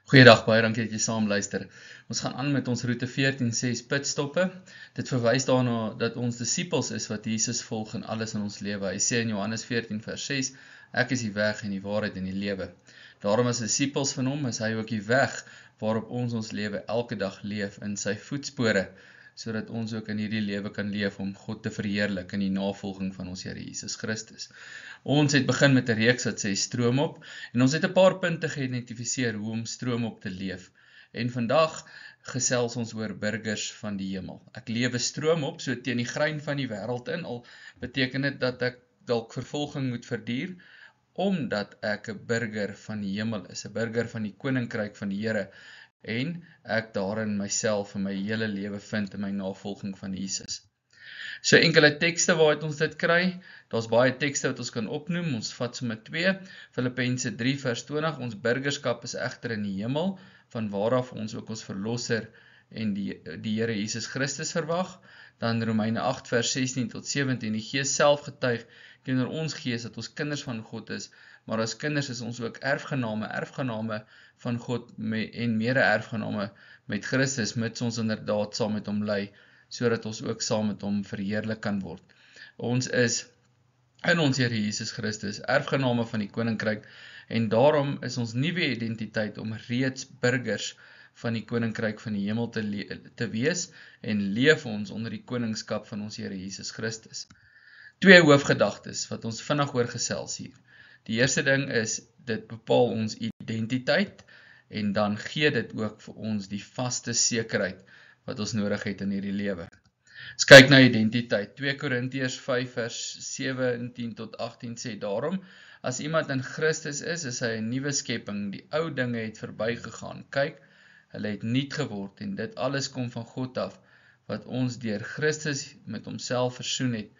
Goeiedag, baie dankie dat jy saam luister. Ons gaan aan met ons roete 14:6 pitstoppe. Dit verwys daarna dat ons disippels is wat Jesus volg in alles in ons lewe. Hy sê in Johannes 14:6, ek is die weg en die waarheid en die lewe. Daarom as disippels van hom is hy ook die weg waarop ons lewe elke dag leef in sy voetspore, sodat ons ook in hierdie lewe kan leef om God te verheerlik in die navolging van ons Here Jesus Christus. Ons het begin met 'n reeks wat sê stroom op, en ons het 'n paar punte geïdentifiseer hoe om stroom op te leef. En vandag gesels ons oor burgers van die hemel. Ek lewe stroom op, so teen die grein van die wêreld in, al beteken dit dat ek dalk vervolging moet verduur, omdat ek 'n burger van die hemel is, 'n burger van die koninkryk van die Here, en ek daarin myself in my hele lewe vind in my navolging van Jesus. So enkele tekste waaruit ons dit kry, daar's baie tekste wat ons kan opnoem, ons vat sommer 2, Filippense 3:20, ons burgerskap is egter in die hemel, van waaraf ons ook ons verlosser en die Here Jesus Christus verwag. Dan Romeine 8:16-17, die Gees self getuig teenoor ons gees dat ons kinders van God is, maar as kinders is ons ook erfgename van God en mede-erfgename met Christus, mits ons inderdaad saam met hom ly, sodat ons ook saam met hom verheerlik kan word. Ons is in ons Here Jesus Christus erfgename van die koninkryk, en daarom is ons nuwe identiteit om reeds burgers van die koninkryk van die hemel te wees, en leef ons onder die koningskap van ons Here Jesus Christus. 2 hoofgedagtes wat ons vinnig oor gesels hier. Die eerste ding is, dit bepaal ons identiteit, en dan gee dit ook vir ons die vaste sekerheid wat ons nodig het in hierdie lewe. Ons kyk na identiteit. 2 Korintiërs 5:17-18 sê daarom, as iemand in Christus is hy 'n nuwe skepping, die ou dinge het verbygegaan. Kyk, hulle het nuut geword, en dit alles kom van God af, wat ons deur Christus met homself versoen het,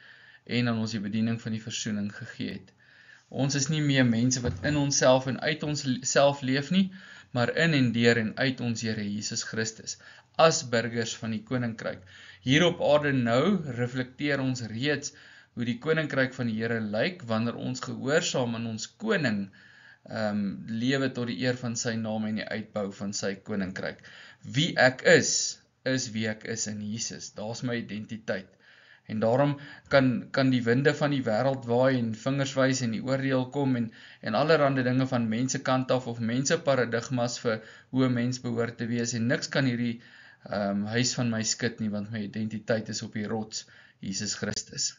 en aan ons die bediening van die versoening gegee het. Ons is nie meer mense wat in onsself en uit onsself leef nie, maar in en deur en uit ons Here Jesus Christus, as burgers van die koninkryk. Hier op aarde nou reflekteer ons reeds hoe die koninkryk van die Here lyk, wanneer ons gehoorsaam aan ons koning lewe tot die eer van sy naam en die uitbou van sy koninkryk. Wie ek is wie ek is in Jesus. Daar's my identiteit. En daarom kan die winde van die wêreld waai en vingers wys en die oordeel kom en allerhande dinge van mense kant af of mense paradigmas vir hoe 'n mens behoort te wees, en niks kan hierdie huis van my skud nie, want my identiteit is op die rots, Jesus Christus.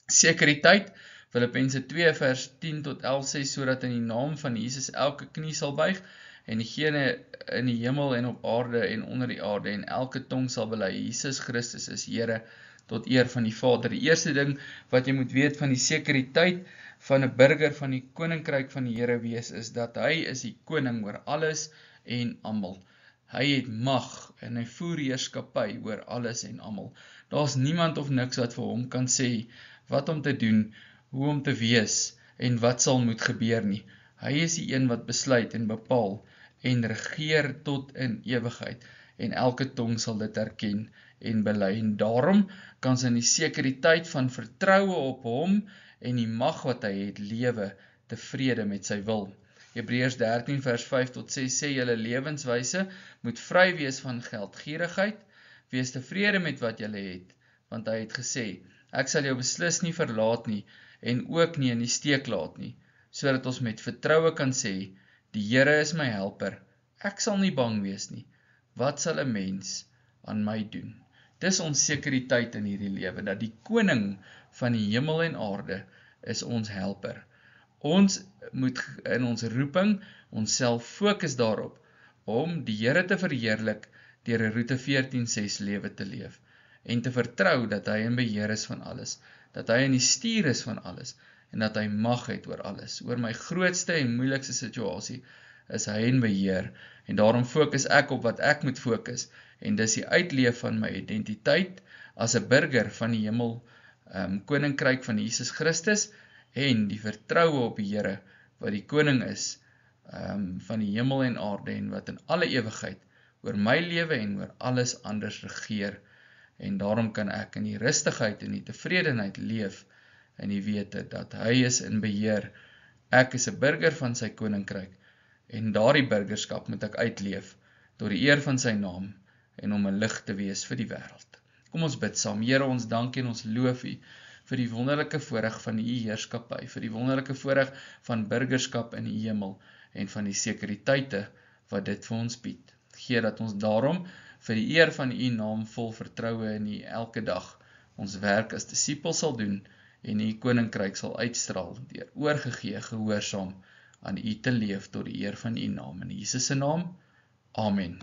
Sekuriteit, Filippense 2:10-11 sê, sodat in die naam van Jesus elke knie sal buig, en diegene in die hemel en op aarde en onder die aarde, en elke tong sal bely, Jesus Christus is Here, tot eer van die Vader. Die eerste ding wat jy moet weet van die sekuriteit van 'n burger van die koninkryk van die Here wees, is dat hy is die koning oor alles en almal. Hy het mag, en hy voer heerskappy oor alles en almal. Daar's niemand of niks wat vir hom kan sê wat om te doen, hoe om te wees, en wat sal moet gebeur nie. Hy is die een wat besluit en bepaal, en regeer tot in ewigheid, en elke tong sal dit erken en bely. En daarom kan sy in die sekuriteit van vertroue op hom en die mag wat hy het lewe, tevrede met sy wil. Hebreërs 13:5-6 sê, julle lewenswyse moet vry wees van geldgierigheid, wees tevrede met wat julle het, want hy het gesê, ek sal jou beslis nie verlaat nie, en ook nie in die steek laat nie, sodat ons met vertroue kan sê, die Here is my helper, ek sal nie bang wees nie, wat sal 'n mens aan my doen? Dis ons sekuriteit in hierdie lewe, dat die koning van die hemel en aarde is ons helper. Ons moet in ons roeping onsself fokus daarop, om die Here te verheerlik deur 'n roete 14:6 lewe te leef, en te vertrou dat hy in beheer is van alles, dat hy in die stuur is van alles, en dat hy mag het oor alles. Oor my grootste en moeilikste situasie is hy in beheer, en daarom fokus ek op wat ek moet fokus, en dis die uitleef van my identiteit as 'n burger van die hemel, koninkryk van Jesus Christus, en die vertroue op die Here, wat die koning is, van die hemel en aarde, en wat in alle ewigheid oor my lewe en oor alles anders regeer. En daarom kan ek in die rustigheid en die tevredenheid leef, in die wete dat hy is in beheer. Ek is 'n burger van sy koninkryk, en daardie burgerskap moet ek uitleef tot die eer van sy naam en om 'n lig te wees vir die wêreld. Kom ons bid saam. Here, ons dank en ons loof U vir die wonderlike voorreg van U heerskappy, vir die wonderlike voorreg van burgerskap in die hemel en van die sekuriteite wat dit vir ons bied. Gee dat ons daarom vir die eer van U naam vol vertroue in U elke dag ons werk as disipel sal doen en U koninkryk sal uitstraal deur oorgegee gehoorsaam aan U te leef tot die eer van U naam. In Jesus se naam, amen.